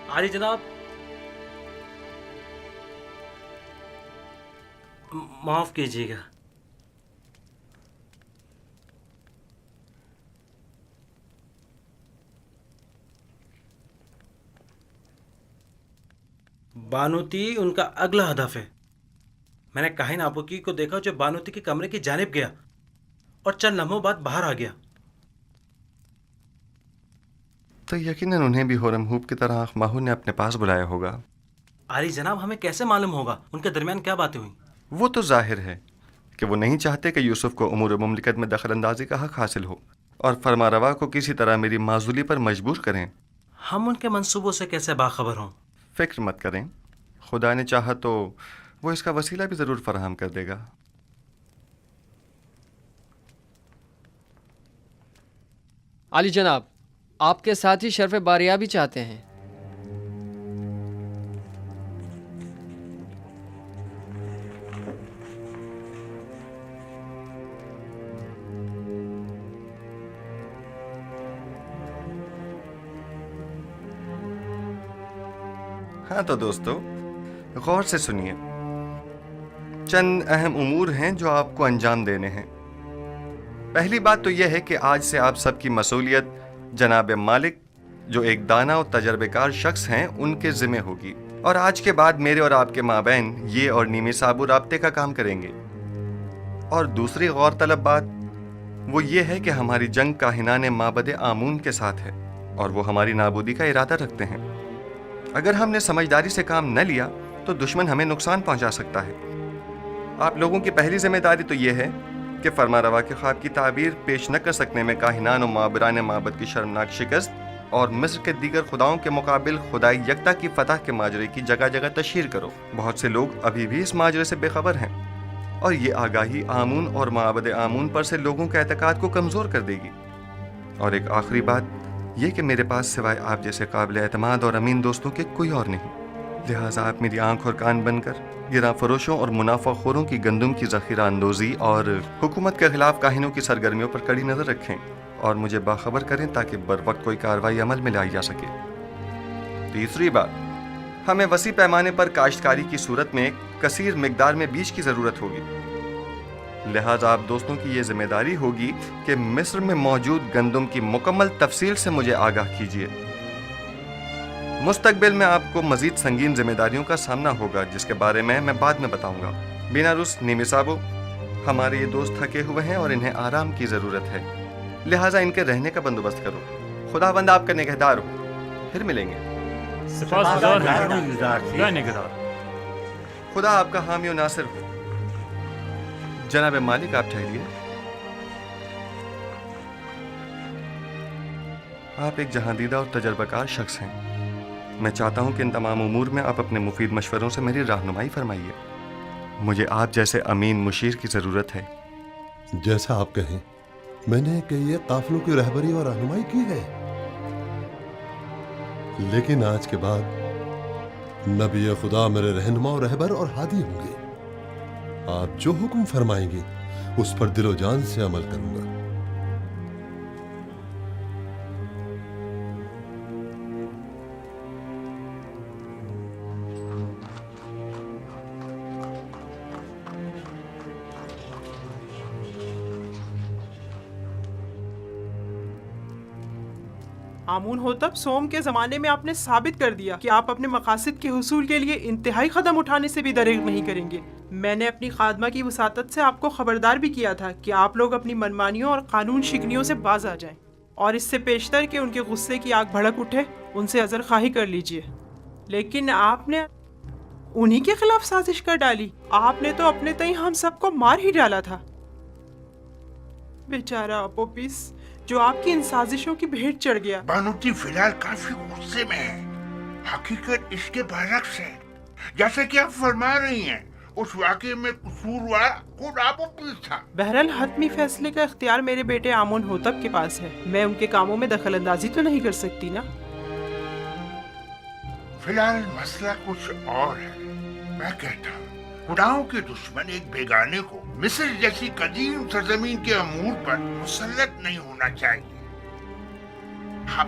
عالی جناب، معاف کیجیے گا. بانوتی ان کا اگلا ہدف ہے. میں نے کاہن آبوکی کو دیکھا جو بانوتی کے کمرے کی جانب گیا اور چند لمحوں بعد باہر آ گیا. تو یقیناً انہیں بھی ہورم ہوپ کی طرح ماہو نے اپنے پاس بلایا ہوگا. عالی جناب، ہمیں کیسے معلوم ہوگا ان کے درمیان کیا باتیں ہوئیں؟ وہ تو ظاہر ہے کہ وہ نہیں چاہتے کہ یوسف کو امور مملکت میں دخل اندازی کا حق حاصل ہو اور فرما روا کو کسی طرح میری معزولی پر مجبور کریں. ہم ان کے منصوبوں سے کیسے باخبر ہوں؟ فکر مت کریں، خدا نے چاہا تو وہ اس کا وسیلہ بھی ضرور فراہم کر دے گا. عالی جناب، آپ کے ساتھی شرف باریابی چاہتے ہیں. ہاں تو دوستو، غور سے سنیے. چند اہم امور ہیں جو آپ کو انجام دینے ہیں. پہلی بات تو یہ ہے کہ آج سے آپ سب کی مسئولیت جناب مالک جو ایک دانا اور تجربے کار شخص ہیں ان کے ذمہ ہوگی، اور آج کے بعد میرے اور آپ کے مابین یہ اور نیمی صابو رابطے کا کام کریں گے. اور دوسری غور طلب بات وہ یہ ہے کہ ہماری جنگ کاہنان معبد آمون کے ساتھ ہے اور وہ ہماری نابودی کا ارادہ رکھتے ہیں. اگر ہم نے سمجھداری سے کام نہ لیا تو دشمن ہمیں نقصان پہنچا سکتا ہے. آپ لوگوں کی پہلی ذمہ داری تو یہ ہے کہ فرما روا کے خواب کی تعبیر پیش نہ کر سکنے میں کاہنان و معبران معبد کی شرمناک شکست اور مصر کے دیگر خداؤں کے مقابل خدائی یکتا کی فتح کے ماجرے کی جگہ جگہ تشہیر کرو. بہت سے لوگ ابھی بھی اس ماجرے سے بے خبر ہیں اور یہ آگاہی آمون اور معبد آمون پر سے لوگوں کے اعتقاد کو کمزور کر دے گی. اور ایک آخری بات یہ کہ میرے پاس سوائے آپ جیسے قابل اعتماد اور امین دوستوں کے کوئی اور نہیں. لہٰذا آپ میری آنکھ اور کان بن کر گراں فروشوں اور منافع خوروں کی گندم کی ذخیرہ اندوزی اور حکومت کے خلاف کاہنوں کی سرگرمیوں پر کڑی نظر رکھیں اور مجھے باخبر کریں تاکہ بر وقت کوئی کارروائی عمل میں لائی جا سکے. تیسری بات، ہمیں وسیع پیمانے پر کاشتکاری کی صورت میں کثیر مقدار میں بیج کی ضرورت ہوگی. لہٰذا آپ دوستوں کی یہ ذمہ داری ہوگی کہ مصر میں موجود گندم کی مکمل تفصیل سے مجھے آگاہ کیجیے. مستقبل میں آپ کو مزید سنگین ذمہ داریوں کا سامنا ہوگا جس کے بارے میں بعد میں بتاؤں گا. بینا روس نیمی صابو، ہمارے یہ دوست تھکے ہوئے ہیں اور انہیں آرام کی ضرورت ہے، لہٰذا ان کے رہنے کا بندوبست کرو. خدا بند آپ کا نگہدار ہو. پھر ملیں گے. خدا آپ کا حامی و ناصر ہو. جناب مالک آپ ٹھہریے. آپ ایک جہاندیدہ اور تجربہ کار شخص ہیں. میں چاہتا ہوں کہ ان تمام امور میں آپ اپنے مفید مشوروں سے میری رہنمائی فرمائیے. مجھے آپ جیسے امین مشیر کی ضرورت ہے. جیسا آپ کہیں. میں نے کئی قافلوں کی رہبری اور رہنمائی کی ہے، لیکن آج کے بعد نبی خدا میرے رہنما اور رہبر اور ہادی ہوں گے. آپ جو حکم فرمائیں گے اس پر دل و جان سے عمل کروں گا. آمون ہوتب سوم کے زمانے میں آپ نے ثابت کر دیا کہ آپ اپنے مقاصد کے حصول کے لیے انتہائی قدم اٹھانے سے بھی دریغ نہیں کریں گے. میں نے اپنی خادمہ کی وساطت سے آپ کو خبردار بھی کیا تھا کہ آپ لوگ اپنی منمانیوں اور قانون شکنیوں سے باز آ جائیں، اور اس سے پیشتر کہ ان کے غصے کی آگ بھڑک اٹھے ان سے عذر خواہی کر لیجئے. لیکن آپ نے انہی کے خلاف سازش کر ڈالی. آپ نے تو اپنے تئیں ہم سب کو مار ہی ڈالا تھا. بیچارہ اپوپس جو آپ کی ان سازشوں کی بھیٹ چڑھ گیا. بانوتی فی الحال کافی غصے میں ہے. حقیقت اس کے برعکس ہے. جیسے کہ آپ فرما رہی ہیں اس واقعے میں قصوروار خود اپوپس تھا. بہرحال حتمی فیصلے کا اختیار میرے بیٹے آمون ہوتب کے پاس ہے. میں ان کے کاموں میں دخل اندازی تو نہیں کر سکتی نا. فی الحال مسئلہ کچھ اور ہے. میں کہتا ہوں خداؤں کے دشمن ایک بیگانے کو مصر جیسی قدیم سرزمین کے امور پر مسلط نہیں ہونا چاہیے. آپ